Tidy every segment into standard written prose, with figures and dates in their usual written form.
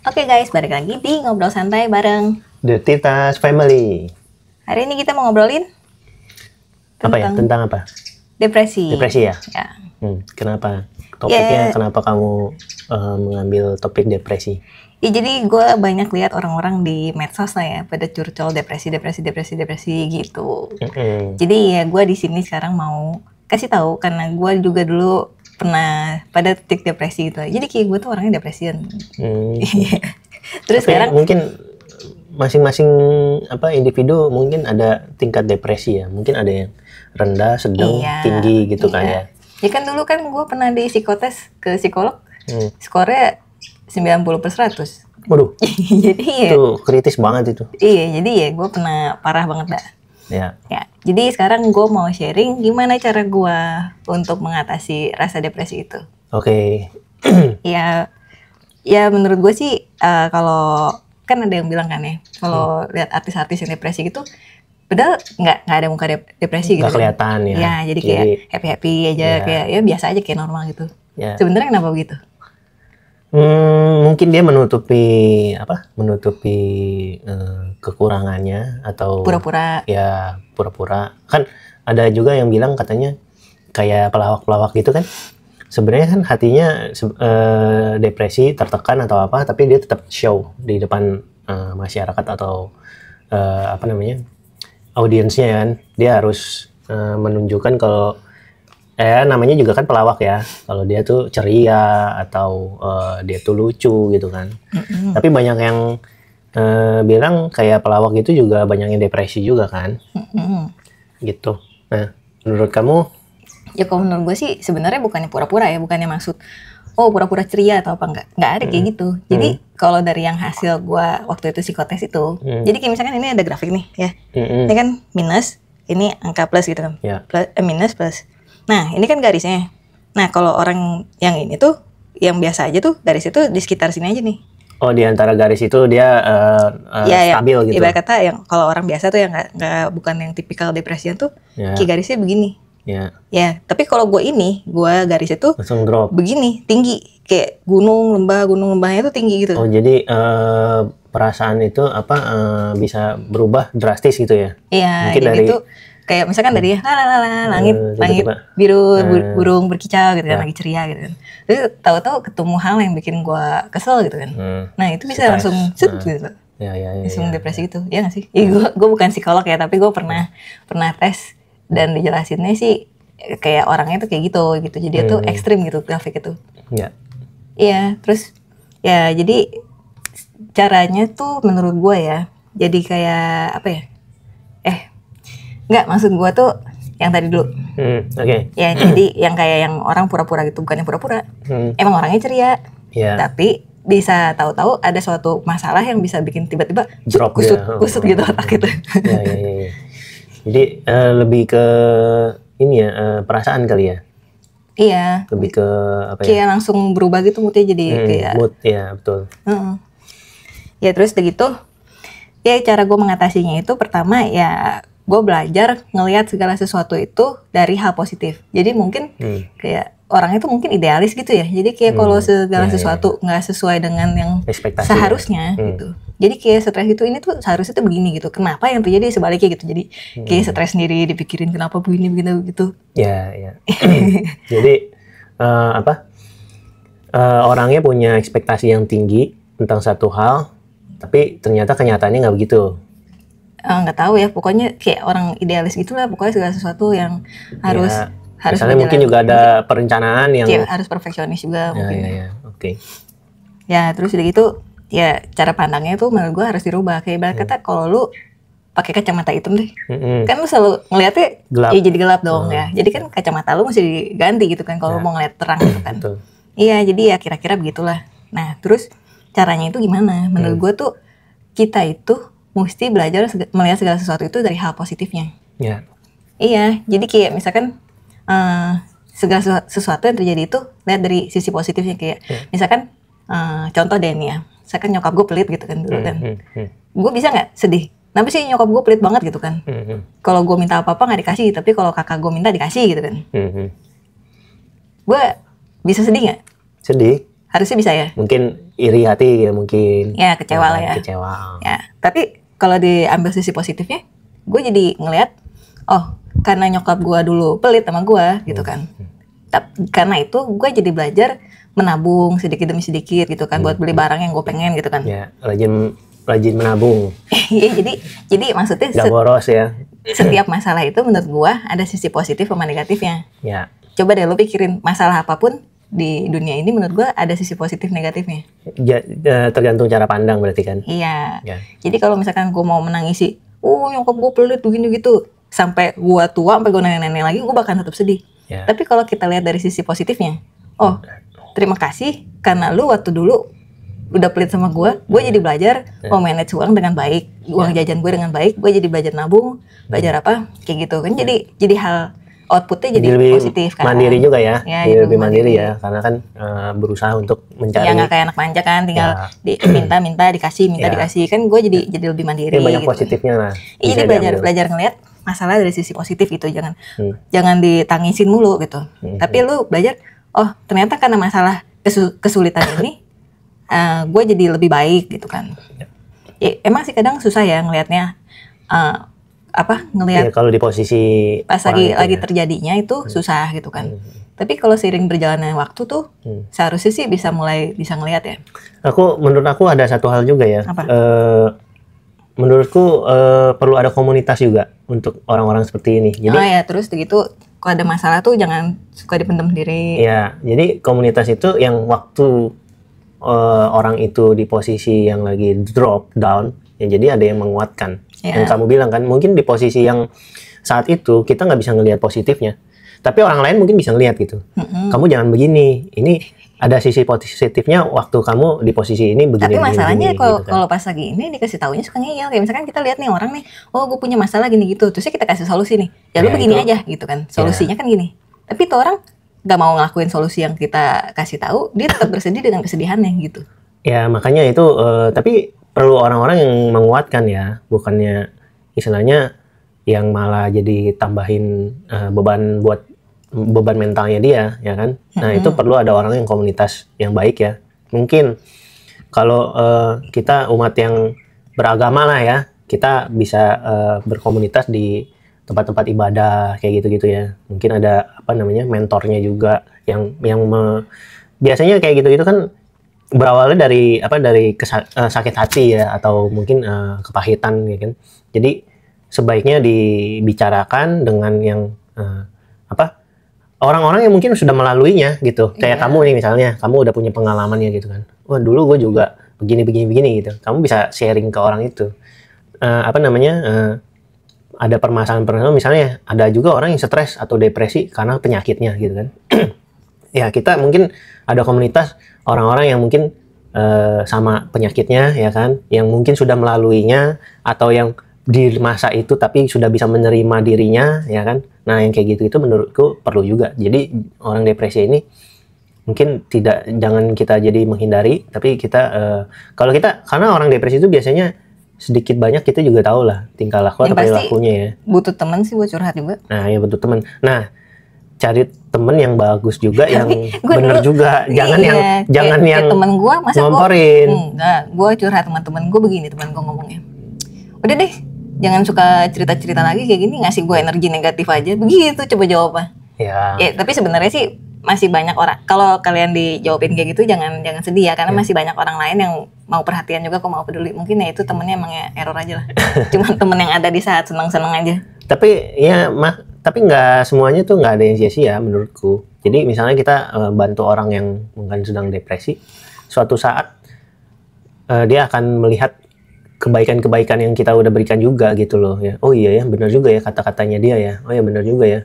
Oke guys, balik lagi di Ngobrol Santai bareng The Titas Family. Hari ini kita mau ngobrolin Tentang apa? Depresi. Depresi ya? Ya. Kenapa? Topiknya kenapa kamu mengambil topik depresi? Ya, jadi gue banyak lihat orang-orang di medsos lah ya, pada curcol depresi gitu. Jadi ya gue di sini sekarang mau kasih tahu karena gue juga dulu pernah pada titik depresi gitu. Jadi kayak gue tuh orangnya depresian. Terus tapi sekarang mungkin masing-masing individu mungkin ada tingkat depresi ya. Mungkin ada yang rendah, sedang, tinggi gitu kan ya. Ya kan dulu kan gue pernah di psikotes ke psikolog, skornya 90/100. Waduh. Jadi itu kritis banget itu. Iya, jadi ya gue pernah parah banget dah. Ya. Jadi sekarang gue mau sharing gimana cara gue untuk mengatasi rasa depresi itu. Oke. Ya menurut gue sih kalau kan ada yang bilang kan ya, kalau lihat artis-artis yang depresi gitu, padahal nggak ada muka depresi gitu. Nggak kelihatan ya. Ya, jadi kayak happy aja, kayak ya biasa aja kayak normal gitu. Ya. Sebenarnya kenapa begitu? Mungkin dia menutupi kekurangannya atau pura-pura. Ya, pura-pura. Kan ada juga yang bilang katanya kayak pelawak-pelawak gitu kan. Sebenarnya kan hatinya depresi, tertekan atau apa, tapi dia tetap show di depan masyarakat atau audiensnya kan. Dia harus menunjukkan kalau namanya juga kan pelawak ya. Kalau dia tuh ceria atau dia tuh lucu gitu kan. Tapi banyak yang bilang kayak pelawak itu juga banyak yang depresi juga kan. Gitu. Nah, menurut kamu? Ya kalau menurut gue sih sebenarnya bukannya pura-pura ya, bukannya maksud pura-pura ceria atau apa nggak ada kayak gitu. Jadi kalau dari yang hasil gue waktu itu psikotes itu, jadi kayak misalkan ini ada grafik nih ya, ini kan minus, ini angka plus gitu kan, minus plus. Nah, ini kan garisnya. Nah, kalau orang yang ini tuh, yang biasa aja tuh, garis itu di sekitar sini aja nih. Oh, di antara garis itu dia stabil gitu. Ibarat kata yang kalau orang biasa tuh yang nggak bukan yang tipikal depresian tuh, kayak garisnya begini. Ya, tapi kalau gue garis itu langsung drop. Begini, tinggi, kayak gunung lembahnya tuh tinggi gitu. Oh, jadi perasaan itu bisa berubah drastis gitu ya? Iya, jadi dari itu kayak misalkan dari langit biru, burung berkicau gitu kan, lagi ceria gitu kan. Terus tahu-tahu ketemu hal yang bikin gue kesel gitu kan. Nah, itu bisa langsung gitu. Langsung depresi gitu. Ya nggak sih? Gue bukan psikolog ya, tapi gue pernah tes dan dijelasinnya sih kayak orangnya tuh kayak gitu. Jadi itu ekstrim gitu grafik itu. Iya, terus ya jadi caranya tuh menurut gue ya, jadi kayak apa ya? Enggak, maksud gue tuh yang tadi dulu. Ya, jadi yang kayak yang orang pura-pura gitu, bukannya pura-pura. Emang orangnya ceria. Tapi bisa tahu-tahu ada suatu masalah yang bisa bikin tiba-tiba kusut gitu otak gitu. Jadi lebih ke ini ya, perasaan kali ya. Iya. Lebih ke apa ya? Kayak langsung berubah gitu moodnya jadi kayak mood ya, betul. Ya terus begitu. Ya cara gue mengatasinya itu pertama ya gue belajar ngelihat segala sesuatu itu dari hal positif. Jadi mungkin kayak orang itu mungkin idealis gitu ya. Jadi kayak kalau segala sesuatu nggak sesuai dengan yang seharusnya gitu. Jadi kayak stres itu ini tuh seharusnya tuh begini gitu. Kenapa yang terjadi sebaliknya gitu. Jadi kayak stres sendiri dipikirin kenapa begini gitu. Ya. Jadi orangnya punya ekspektasi yang tinggi tentang satu hal, tapi ternyata kenyataannya nggak begitu. Nggak tahu ya, pokoknya kayak orang idealis gitulah, pokoknya segala sesuatu yang harus misalnya mungkin juga ada perencanaan yang harus perfeksionis juga mungkin. Oke. Ya terus udah gitu ya cara pandangnya tuh menurut gue harus dirubah. Kayak ibarat kata kalau lu pakai kacamata hitam deh, kan lu selalu ngeliatnya gelap. Ya jadi gelap dong ya. Jadi kan kacamata lu mesti diganti gitu kan kalau mau ngeliat terang gitu kan. Iya, jadi ya kira-kira begitulah. Nah terus caranya itu gimana? Menurut gue tuh kita itu mesti belajar melihat segala sesuatu itu dari hal positifnya. Iya, jadi kayak misalkan segala sesuatu yang terjadi itu lihat dari sisi positifnya. Kayak misalkan contoh deh nih ya, misalkan nyokap gue pelit gitu kan dulu kan. Gue bisa nggak sedih? Kenapa sih nyokap gue pelit banget gitu kan? Kalau gue minta apa-apa nggak dikasih, tapi kalau kakak gue minta dikasih gitu kan. Gue bisa sedih nggak? Sedih. Harusnya bisa ya. Mungkin iri hati ya mungkin. Ya kecewa lah ya. Kecewa. Ya, tapi kalau diambil sisi positifnya, gue jadi ngelihat, oh karena nyokap gue dulu pelit sama gue gitu kan. Karena itu gue jadi belajar menabung sedikit demi sedikit gitu kan buat beli barang yang gue pengen gitu kan. Ya, rajin menabung. Iya, jadi maksudnya Gak boros ya. Setiap masalah itu menurut gue ada sisi positif sama negatifnya. Ya. Coba deh lo pikirin masalah apapun di dunia ini menurut gue ada sisi positif negatifnya. Tergantung cara pandang berarti kan. Iya. Ya. Jadi kalau misalkan gue mau menangisi, nyokap gue pelit begini gitu, sampai gue tua, sampai gue nenek-nenek lagi, gue bakal tetap sedih. Ya. Tapi kalau kita lihat dari sisi positifnya, terima kasih karena lu waktu dulu udah pelit sama gue jadi belajar manage uang dengan baik, uang jajan gue dengan baik, gue jadi belajar nabung, belajar apa, kayak gitu kan. Jadi hal outputnya jadi lebih positif kan. Mandiri juga ya, lebih mandiri ya, karena kan berusaha untuk mencari. Ya nggak kayak anak manja kan, tinggal minta dikasih, dikasih kan. Gue jadi lebih mandiri. Banyak gitu. Positifnya lah. Jadi belajar ngeliat masalah dari sisi positif gitu, jangan ditangisin mulu gitu. Tapi lu belajar, ternyata karena masalah kesulitan ini, gue jadi lebih baik gitu kan. Ya, emang sih kadang susah ya ngelihatnya. Ngelihat kalau di posisi pas lagi terjadinya itu susah gitu kan. Tapi kalau seiring berjalannya waktu tuh seharusnya sih bisa ngelihat ya. Menurut aku ada satu hal juga ya. Apa? Menurutku perlu ada komunitas juga untuk orang-orang seperti ini. Jadi ya, terus begitu kalau ada masalah tuh jangan suka dipendam sendiri. Ya, jadi komunitas itu yang waktu orang itu di posisi yang lagi drop down, ya jadi ada yang menguatkan. Yang kamu bilang kan, mungkin di posisi yang saat itu kita nggak bisa ngelihat positifnya, tapi orang lain mungkin bisa ngelihat gitu. Kamu jangan begini, ini ada sisi positifnya waktu kamu di posisi ini begini. Tapi masalahnya kalau gitu kan. Pas lagi ini dikasih taunya suka ngeyel. Kayak misalkan kita lihat nih orang nih, gue punya masalah gini gitu, terusnya kita kasih solusi nih, ya lu begini aja gitu kan, solusinya kan gini. Tapi tuh orang nggak mau ngelakuin solusi yang kita kasih tahu, dia tetap bersedih dengan kesedihannya gitu. Ya makanya itu, tapi perlu orang-orang yang menguatkan ya, bukannya istilahnya yang malah jadi tambahin beban mentalnya dia, ya kan? Nah itu perlu ada orang yang komunitas yang baik ya. Mungkin kalau kita umat yang beragama lah ya, kita bisa berkomunitas di tempat-tempat ibadah kayak gitu-gitu ya. Mungkin ada mentornya juga yang biasanya kayak gitu-gitu kan berawalnya dari sakit hati ya, atau mungkin kepahitan ya kan. Jadi sebaiknya dibicarakan dengan yang orang-orang yang mungkin sudah melaluinya gitu. Kayak kamu nih misalnya, kamu udah punya pengalamannya gitu kan. Wah dulu gue juga begini gitu. Kamu bisa sharing ke orang itu. Ada permasalahan misalnya ada juga orang yang stres atau depresi karena penyakitnya gitu kan. Ya kita mungkin ada komunitas orang-orang yang mungkin sama penyakitnya ya kan, yang mungkin sudah melaluinya atau yang di masa itu tapi sudah bisa menerima dirinya ya kan. Nah yang kayak gitu itu menurutku perlu juga. Jadi orang depresi ini mungkin jangan kita jadi menghindari, tapi kita karena orang depresi itu biasanya sedikit banyak kita juga tahu lah tingkah laku atau perilakunya ya. Butuh teman sih buat curhat juga. Nah ya butuh teman. Nah cari temen yang bagus juga, yang bener juga. Jangan yang temen gue masa ngomporin. Gue curhat teman-teman gue begini, teman gue ngomongnya, udah deh jangan suka cerita-cerita lagi kayak gini, ngasih gue energi negatif aja begitu. Coba jawabnya. Ya tapi sebenarnya sih masih banyak orang, kalau kalian dijawabin kayak gitu jangan sedih ya, karena masih banyak orang lain yang mau perhatian juga, kok mau peduli. Mungkin ya itu temennya emang ya error aja lah. Cuma temen yang ada di saat senang-senang aja. Tapi ya tapi nggak semuanya tuh nggak ada yang sia-sia menurutku. Jadi misalnya kita bantu orang yang mungkin sedang depresi, suatu saat dia akan melihat kebaikan-kebaikan yang kita udah berikan juga gitu loh ya. Oh iya ya, benar juga ya kata-katanya dia ya. Oh ya benar juga ya.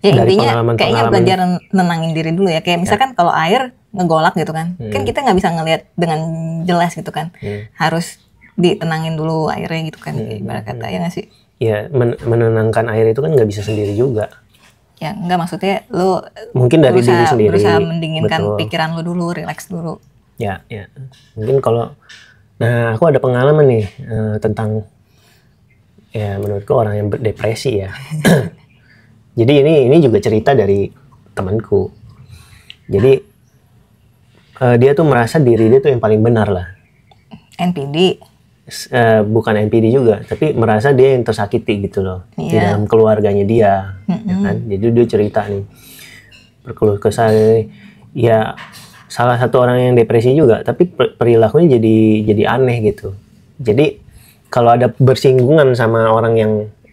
Ya intinya kayaknya belajar nenangin diri dulu ya. Kayak misalkan kalau air ngegolak gitu kan, kan kita nggak bisa ngelihat dengan jelas gitu kan. Harus ditenangin dulu airnya gitu kan. Ibarat kata ya nggak sih? Ya menenangkan air itu kan nggak bisa sendiri juga. Ya nggak, maksudnya lu mungkin dari diri sendiri. Berusaha mendinginkan pikiran lu dulu, relax dulu. Ya. Mungkin nah aku ada pengalaman nih tentang ya menurutku orang yang depresi ya. Jadi ini juga cerita dari temanku. Jadi dia tuh merasa diri dia tuh yang paling benar lah. NPD. Bukan NPD juga, tapi merasa dia yang tersakiti gitu loh di dalam keluarganya dia, ya kan? Jadi dia cerita nih berkeluh kesah, ya salah satu orang yang depresi juga, tapi perilakunya jadi aneh gitu. Jadi kalau ada bersinggungan sama orang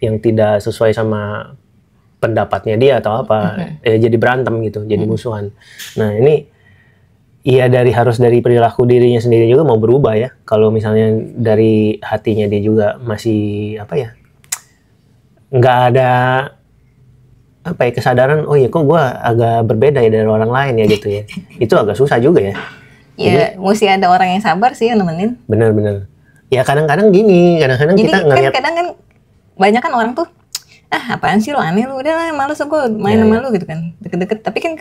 yang tidak sesuai sama pendapatnya dia atau apa, jadi berantem gitu, jadi musuhan. Nah ini iya harus dari perilaku dirinya sendiri juga mau berubah ya. Kalau misalnya dari hatinya dia juga masih apa ya, nggak ada apa ya kesadaran, oh iya kok gue agak berbeda ya dari orang lain ya gitu ya. Itu agak susah juga ya. Iya, mesti ada orang yang sabar sih yang nemenin. Bener-bener. Ya kadang-kadang gini, kadang-kadang kita ngeliat. Kadang kan banyak kan orang tuh, apaan sih lo aneh lu, udah lah males gue main sama lu gitu kan, deket-deket. Tapi kan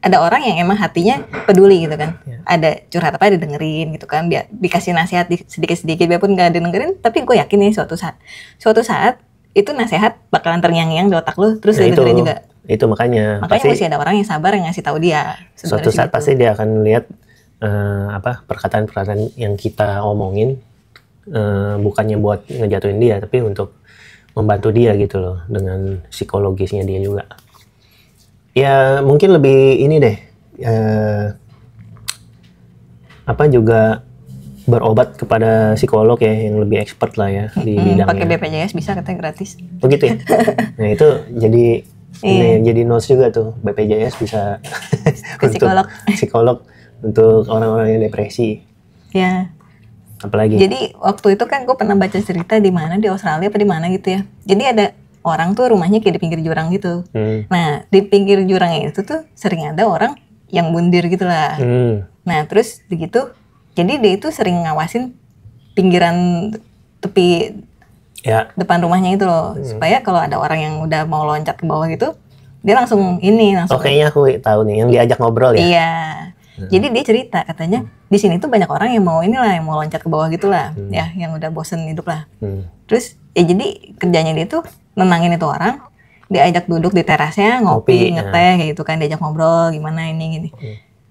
ada orang yang emang hatinya peduli gitu kan, ada curhat apa didengerin gitu kan, dia dikasih nasihat sedikit-sedikit biarpun nggak didengerin, tapi gue yakin nih suatu saat itu nasihat bakalan terngiang-ngiang di otak lu, terus dia dengerin juga. Itu makanya pasti ada orang yang sabar yang ngasih tahu dia. Suatu saat gitu. Pasti dia akan lihat perkataan-perkataan yang kita omongin bukannya buat ngejatuhin dia, tapi untuk membantu dia gitu loh dengan psikologisnya dia juga. Ya mungkin lebih ini deh, juga berobat kepada psikolog ya yang lebih expert lah ya di bidangnya. Pakai BPJS bisa katanya gratis. Begitu ya. Nah itu jadi notes juga tuh, BPJS bisa untuk psikolog untuk orang-orang yang depresi. Ya. Apalagi? Jadi waktu itu kan gue pernah baca cerita di mana di Australia apa di mana gitu ya. Jadi ada orang tuh rumahnya kayak di pinggir jurang gitu. Nah di pinggir jurangnya itu tuh sering ada orang yang bundir gitu lah. Nah terus begitu, jadi dia itu sering ngawasin pinggiran tepi depan rumahnya itu loh, supaya kalau ada orang yang udah mau loncat ke bawah gitu, dia langsung. Oh kayaknya aku tahu nih, yang diajak ngobrol ya. Iya. Jadi dia cerita katanya di sini tuh banyak orang yang mau yang mau loncat ke bawah gitulah, ya yang udah bosen hidup lah. Terus ya jadi kerjanya dia tuh nenangin itu orang, diajak duduk di terasnya ngopi ngeteh kayak gitu kan, diajak ngobrol gimana ini gini.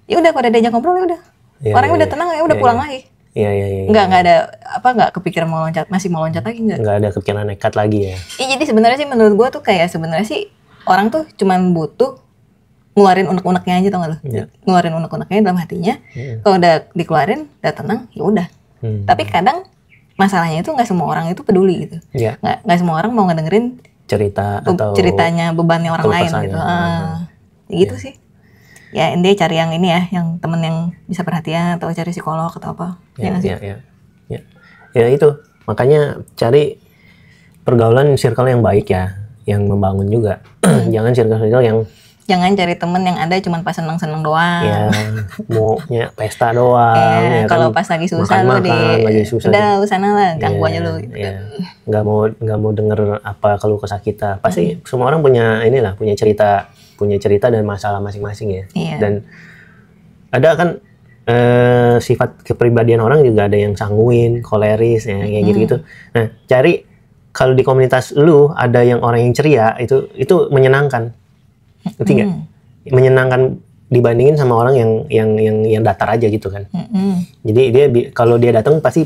Ya udah kalau diajak ngobrol ya udah, orangnya udah tenang ya udah pulang lagi. Iya. Nggak ada nggak kepikiran mau loncat, masih mau loncat lagi nggak? Nggak ada kepikiran nekat lagi ya. Iya jadi sebenarnya sih menurut gua tuh kayak sebenarnya sih orang tuh cuman butuh ngeluarin unek-uneknya aja, tau gak lo? Ngeluarin unek-uneknya dalam hatinya. Kalau udah dikeluarin, udah tenang, ya udah. Tapi kadang masalahnya itu nggak semua orang itu peduli gitu. Nggak semua orang mau ngedengerin cerita atau ceritanya, bebannya orang lain gitu. Gitu sih. Ya intinya cari yang ini ya, yang temen yang bisa perhatian atau cari psikolog atau apa. Ya itu. Makanya cari pergaulan circle yang baik ya, yang membangun juga. Jangan circle yang cari temen yang ada cuma pas seneng-seneng doang. Ya, maunya pesta doang. Ya, kalau kan, pas lagi susah lu udah sana lah, ganggu aja lu. Gitu. Nggak mau denger apa keluh kesah kita. Pasti semua orang punya cerita dan masalah masing-masing ya. Dan ada kan sifat kepribadian orang juga ada yang sanguin, koleris ya kayak gitu-gitu. Nah, cari kalau di komunitas lu ada yang orang yang ceria, itu menyenangkan. Ngerti nggak? Menyenangkan dibandingin sama orang yang datar aja gitu kan. Jadi dia kalau dia datang pasti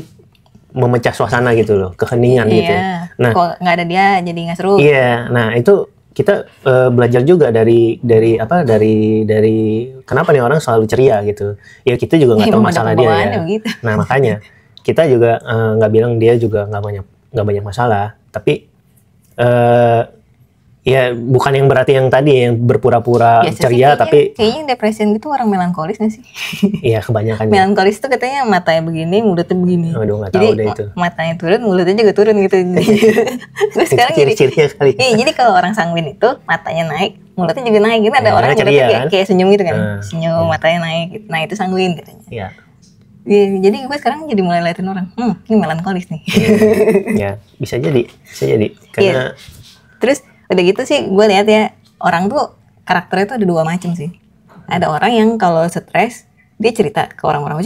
memecah suasana gitu loh, keheningan gitu. Nah, kalau nggak ada dia jadi nggak seru. Iya, nah itu kita belajar juga dari kenapa nih orang selalu ceria gitu. Ya kita juga nggak tahu masalah dia ya. Gitu. Nah makanya kita juga nggak bilang dia juga nggak banyak masalah, tapi ya bukan yang berarti yang tadi yang berpura-pura ceria tapi kayaknya depresi gitu orang melankolis nggak sih? Iya kebanyakan. Melankolis tuh katanya matanya begini, mulutnya begini. Aduh nggak tahu deh itu. Matanya turun, mulutnya juga turun gitu. Terus sekarang ciri-cirinya kali. Iya jadi kalau orang sanguin itu matanya naik, mulutnya juga naik. Gitu ada orang ceria, mulutnya kayak senyum gitu kan, senyum matanya naik. Gitu. Nah itu sanguin katanya. Iya. Jadi gue sekarang jadi mulai liatin orang, ini melankolis nih. Ya bisa jadi karena. Terus udah gitu sih gue lihat ya, orang tuh karakternya tuh ada dua macam sih. Ada orang yang kalau stres dia cerita ke orang-orang,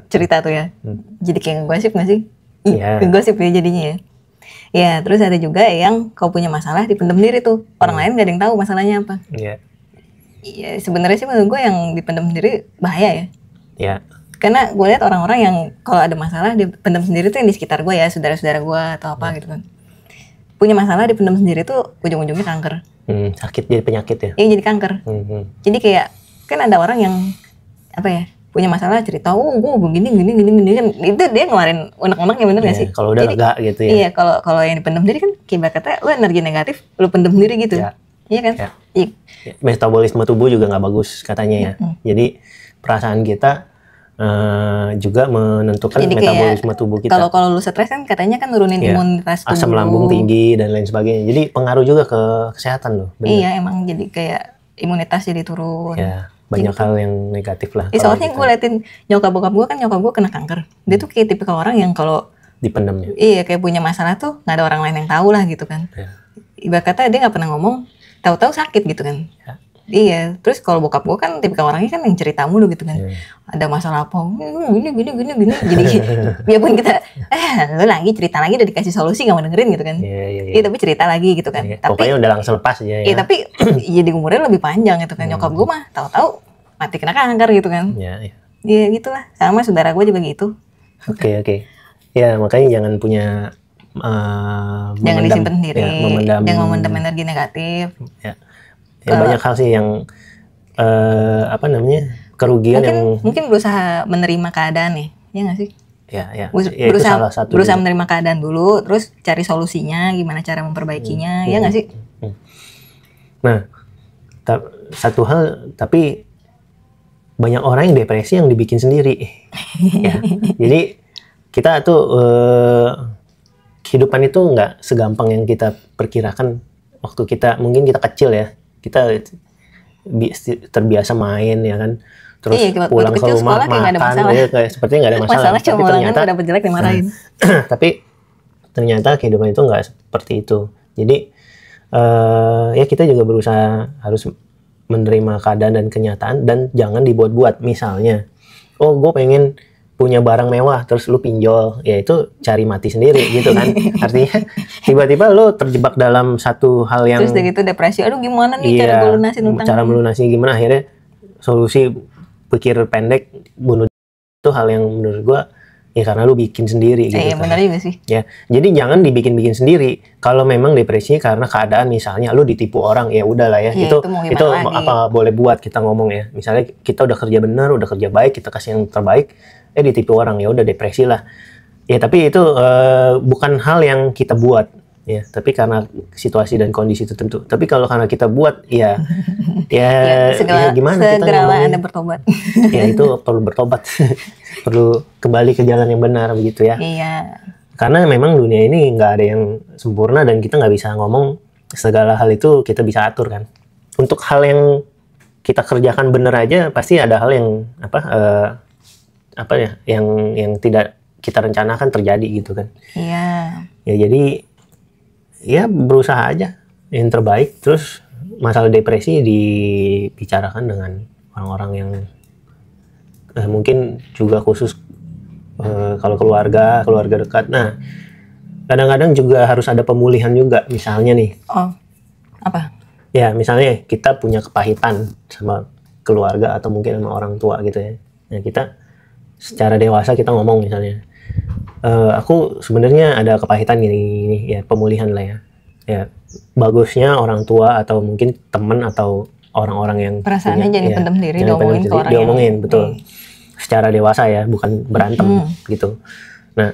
cerita tuh ya. Jadi kayak ngegosip nggak sih? Ngegosip ya jadinya ya. Ya terus ada juga yang kalau punya masalah dipendam diri tuh, orang lain nggak ada yang tahu masalahnya apa. Iya, sebenarnya sih menurut gue yang dipendam sendiri bahaya ya. Ya. Karena gue lihat orang-orang yang kalau ada masalah dipendam sendiri tuh yang di sekitar gue ya, saudara-saudara gue atau apa gitu kan. Punya masalah dipendam sendiri tuh ujung-ujungnya kanker. Sakit jadi penyakit ya? Iya, jadi kanker. Jadi kayak kan ada orang yang apa ya, punya masalah cerita, gue begini kan, itu dia ngeluarin unek-uneknya, bener nggak sih? Kalau udah lega gitu ya. Iya, kalau yang dipendam sendiri kan kayak kata lu energi negatif lu pendam sendiri gitu. Iya kan? Iya. Metabolisme tubuh juga nggak bagus katanya ya. Jadi perasaan kita juga menentukan jadi metabolisme tubuh kita. Kalau lu stres kan katanya kan nurunin imunitas tubuh. Asam lambung tinggi dan lain sebagainya. Jadi pengaruh juga ke kesehatan loh. Bener. Iya, emang jadi kayak imunitas jadi turun. Ya, banyak hal yang negatif lah. Soalnya gue liatin nyokap gue kena kanker. Dia tuh kayak tipikal orang yang kalau dipendam ya. Iya, kayak punya masalah tuh nggak ada orang lain yang tahu lah gitu kan. Ya. Ibarat kata dia nggak pernah ngomong, tahu-tahu sakit gitu kan. Ya. Iya, terus kalau bokap gue kan tipikal orangnya kan yang cerita mulu gitu kan. Ada masalah apa, gini. Jadi biarpun kita, lu lagi cerita lagi udah dikasih solusi gak mau dengerin gitu kan. Iya, tapi cerita lagi gitu kan. Tapi, pokoknya udah langsung lepas aja ya. Iya, tapi jadi umurnya lebih panjang gitu kan. Nyokap gue mah tahu-tahu mati kena kanker gitu kan. Iya gitulah, sama saudara gue juga gitu. Oke. Ya makanya jangan punya jangan disimpan sendiri, jangan memendam energi negatif. Ya banyak hal sih yang kerugian mungkin berusaha menerima keadaan ya nggak sih? Ya berusaha menerima keadaan dulu, terus cari solusinya, gimana cara memperbaikinya, ya nggak sih? Nah, satu hal, tapi banyak orang yang depresi yang dibikin sendiri. Ya. Jadi kita tuh kehidupan itu nggak segampang yang kita perkirakan waktu mungkin kita kecil ya. Kita terbiasa main ya kan, terus pulang ke rumah makan kayak sepertinya nggak ada masalah. Tapi ternyata dapat jelek dimarahin. Tapi ternyata kehidupan itu nggak seperti itu. Jadi ya kita juga berusaha harus menerima keadaan dan kenyataan dan jangan dibuat-buat. Misalnya, gue pengen punya barang mewah terus lu pinjol, ya itu cari mati sendiri gitu kan. Artinya tiba-tiba lu terjebak dalam satu hal yang terus udah gitu depresi, aduh gimana nih cara melunasin utang, cara melunasi gimana, akhirnya solusi pikir pendek bunuh. Itu hal yang menurut gua ya karena lu bikin sendiri gitu. Iya, benar juga sih. Ya, jadi jangan dibikin-bikin sendiri. Kalau memang depresi karena keadaan, misalnya lu ditipu orang, ya udahlah ya. Itu apa boleh buat kita ngomong ya. Misalnya kita udah kerja benar, udah kerja baik, kita kasih yang terbaik, ditipu orang, ya udah depresi lah. Ya tapi itu bukan hal yang kita buat ya, tapi karena situasi dan kondisi tertentu. Tapi kalau karena kita buat ya gimana kita segeralah Anda bertobat. Ya itu perlu bertobat. Perlu kembali ke jalan yang benar begitu ya. Iya. Karena memang dunia ini nggak ada yang sempurna dan kita nggak bisa ngomong segala hal itu kita bisa atur kan. Untuk hal yang kita kerjakan benar aja pasti ada hal yang yang tidak kita rencanakan terjadi gitu kan. Iya. Ya jadi ya berusaha aja yang terbaik. Terus masalah depresi dibicarakan dengan orang-orang yang mungkin juga khusus kalau keluarga dekat. Nah, kadang-kadang juga harus ada pemulihan juga. Misalnya nih. Oh, apa? Ya, misalnya kita punya kepahitan sama keluarga atau mungkin sama orang tua gitu ya. Nah, kita secara dewasa kita ngomong misalnya, aku sebenarnya ada kepahitan gini, ya pemulihan lah ya. Ya, bagusnya orang tua atau mungkin teman atau orang-orang yang perasaannya jadi pendem sendiri, diomongin ke orang diomongin, betul. Secara dewasa ya, bukan berantem gitu. Nah,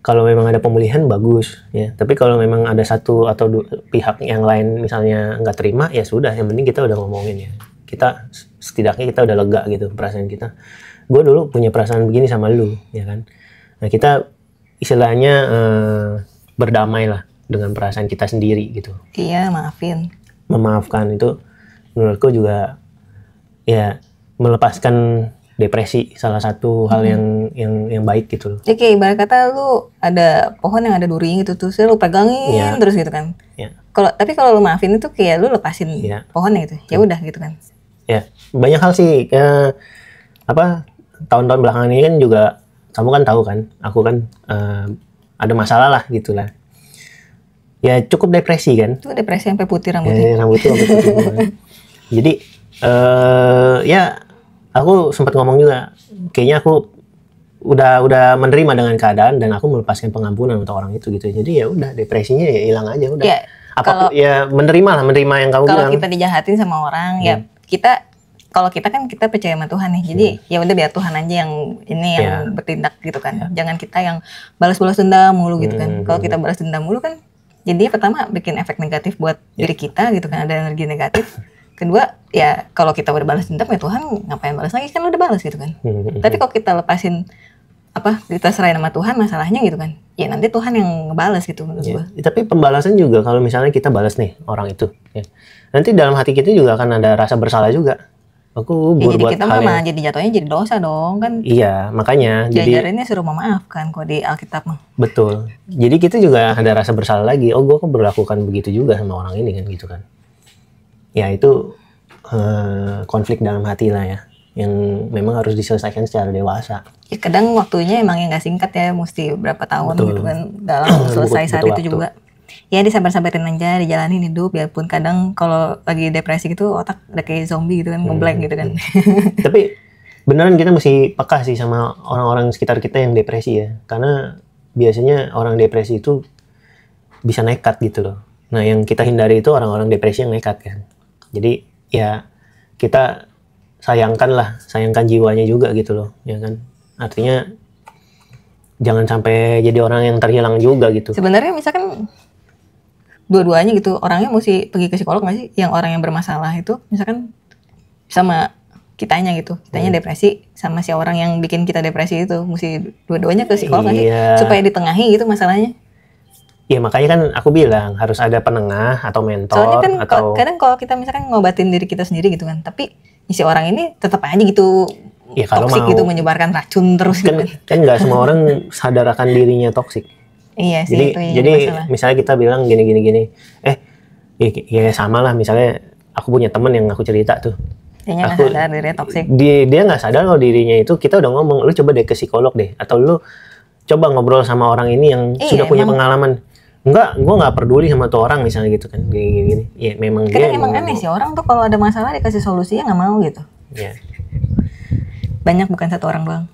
kalau memang ada pemulihan bagus ya. Tapi kalau memang ada satu atau dua pihak yang lain misalnya nggak terima, ya sudah. Yang penting kita udah ngomongin ya. Kita setidaknya kita udah lega gitu perasaan kita. Gue dulu punya perasaan begini sama lu, ya kan. Nah kita istilahnya berdamai lah dengan perasaan kita sendiri gitu. Iya, maafin. Memaafkan itu menurutku juga ya melepaskan depresi, salah satu hal yang baik gitu loh. Jadi kayak ibarat kata lu ada pohon yang ada durinya gitu, terus lu pegangin terus gitu kan. Ya. Tapi kalau lu maafin itu kayak lu lepasin pohonnya gitu. Ya udah gitu kan. Ya, banyak hal sih tahun-tahun belakangan ini kan juga kamu kan tahu kan, aku kan ada masalah lah gitulah. Ya cukup depresi kan. Itu depresi sampai putih rambutnya. Rambutnya sampai putih. Jadi Ya aku sempat ngomong juga, kayaknya aku udah menerima dengan keadaan dan aku melepaskan pengampunan untuk orang itu gitu. Jadi ya udah, depresinya ya hilang aja udah. Ya, Apapun ya menerima yang kamu bilang. Kalau kita dijahatin sama orang, ya kita, kalau kita kan kita percaya sama Tuhan nih. Jadi ya udah biar Tuhan aja yang bertindak gitu kan. Jangan kita yang balas-balas dendam mulu gitu kan. Kalau kita balas dendam mulu kan, jadi pertama bikin efek negatif buat diri kita gitu kan, ada energi negatif. Kedua, ya kalau kita udah balas dendam ya Tuhan ngapain balas lagi, kan udah balas gitu kan. Tapi kalau kita lepasin kita serahin sama Tuhan masalahnya gitu kan, ya nanti Tuhan yang ngebalas gitu menurut gua. Tapi pembalasan juga kalau misalnya kita balas nih orang itu, ya, nanti dalam hati kita juga akan ada rasa bersalah juga. Aku jadi buat kita mah jadi jatuhnya jadi dosa dong kan. Iya, makanya diajarinnya suruh memaafkan kok di Alkitab mah. Betul. Jadi kita juga ada rasa bersalah lagi. Oh, gue kok berlakukan begitu juga sama orang ini kan gitu kan. Ya itu konflik dalam hati lah ya, yang memang harus diselesaikan secara dewasa. Ya, kadang waktunya emang yang nggak singkat ya, mesti berapa tahun gitu kan dalam selesai saat itu juga. Ya disabar-sabarin aja, dijalanin hidup, biarpun kadang kalau lagi depresi gitu otak udah kayak zombie gitu kan, ngeblank gitu kan. Tapi beneran kita mesti peka sih sama orang-orang sekitar kita yang depresi ya, karena biasanya orang depresi itu bisa nekat gitu loh. Nah yang kita hindari itu orang-orang depresi yang nekat kan. Jadi ya kita sayangkan jiwanya juga gitu loh, ya kan. Artinya jangan sampai jadi orang yang terhilang juga gitu. Sebenarnya misalkan dua-duanya gitu, orangnya mesti pergi ke psikolog nggak sih? Yang orang yang bermasalah itu misalkan sama kitanya gitu, kitanya depresi, sama si orang yang bikin kita depresi itu mesti dua-duanya ke psikolog nggak sih? Supaya ditengahi gitu masalahnya. Ya makanya kan aku bilang harus ada penengah atau mentor. Soalnya kan kadang kalau kita misalkan ngobatin diri kita sendiri gitu kan, tapi si orang ini tetap aja gitu ya, toksik gitu, menyebarkan racun terus kan, gitu. Kan nggak semua orang sadar akan dirinya toksik. Iya sih, jadi misalnya kita bilang gini, ya sama lah, misalnya aku punya temen yang aku cerita tuh. Dia nggak sadar dirinya toksik. Dia nggak sadar kalau dirinya itu, kita udah ngomong, lu coba deh ke psikolog deh, atau lu coba ngobrol sama orang ini yang sudah punya pengalaman. Enggak, gue nggak peduli sama tuh orang misalnya gitu kan, gini. Ya memang dia. Emang aneh sih orang tuh kalau ada masalah dikasih solusinya nggak mau gitu. Iya. Banyak, bukan satu orang doang.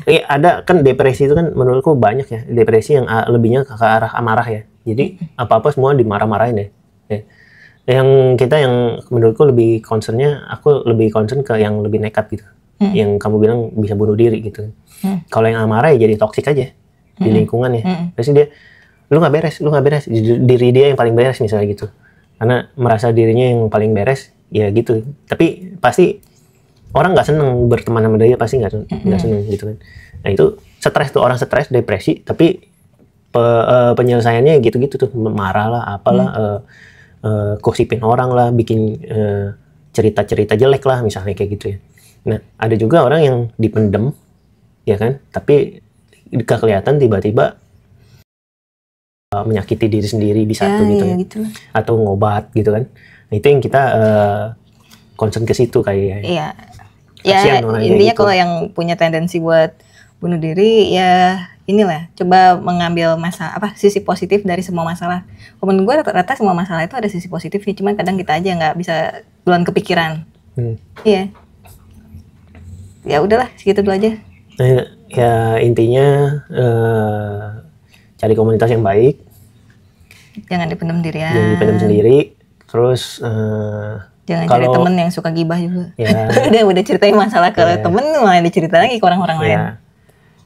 Ya. Ada kan depresi itu kan menurutku banyak ya, depresi yang lebihnya ke arah amarah ya. Jadi apa-apa semua dimarah-marahin ya. Yang menurutku lebih concernnya, aku lebih concern ke yang lebih nekat gitu. Yang kamu bilang bisa bunuh diri gitu. Kalau yang amarah ya jadi toksik aja di lingkungan ya. Terus dia, lu nggak beres, diri dia yang paling beres misalnya gitu. Karena merasa dirinya yang paling beres, ya gitu. Tapi pasti orang nggak seneng berteman sama dia, pasti nggak seneng gitu kan. Nah itu stres tuh, orang stres, depresi, tapi penyelesaiannya gitu-gitu tuh, marah lah, apalah, gosipin orang lah, bikin cerita-cerita jelek lah misalnya kayak gitu ya. Nah ada juga orang yang dipendem, ya kan, tapi kelihatan tiba-tiba menyakiti diri sendiri di satu gitu ya, gitu. Atau ngobat gitu kan. Nah itu yang kita concern ke situ kayak. Iya. Ya intinya gitu. Kalau yang punya tendensi buat bunuh diri ya inilah, coba mengambil sisi positif dari semua masalah. Menurut gue rata-rata semua masalah itu ada sisi positifnya, cuman kadang kita aja nggak bisa duluan kepikiran. Iya. Ya udahlah, segitu dulu aja. Ya intinya cari komunitas yang baik. Jangan dipendam dirian. Jangan dipendam sendiri. Terus jangan cari temen yang suka gibah juga. Ya. udah ceritain masalah ke temen, malah diceritain lagi ke orang-orang lain.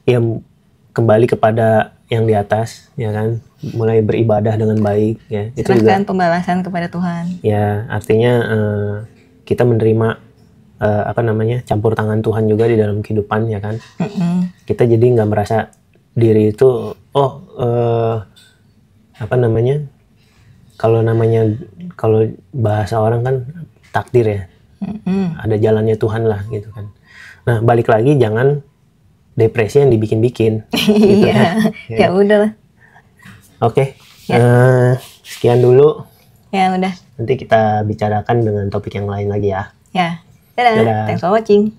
Ya kembali kepada yang di atas, ya kan. Mulai beribadah dengan baik, ya. Serahkan pembalasan kepada Tuhan. Ya, artinya kita menerima campur tangan Tuhan juga di dalam kehidupan, ya kan. Kita jadi nggak merasa diri itu, kalau bahasa orang kan takdir ya, ada jalannya Tuhan lah gitu kan. Nah balik lagi, jangan depresi yang dibikin-bikin. Gitu, ya udahlah. Oke. Sekian dulu. Ya udah. Nanti kita bicarakan dengan topik yang lain lagi ya. Ya. Dadah. Thanks for watching.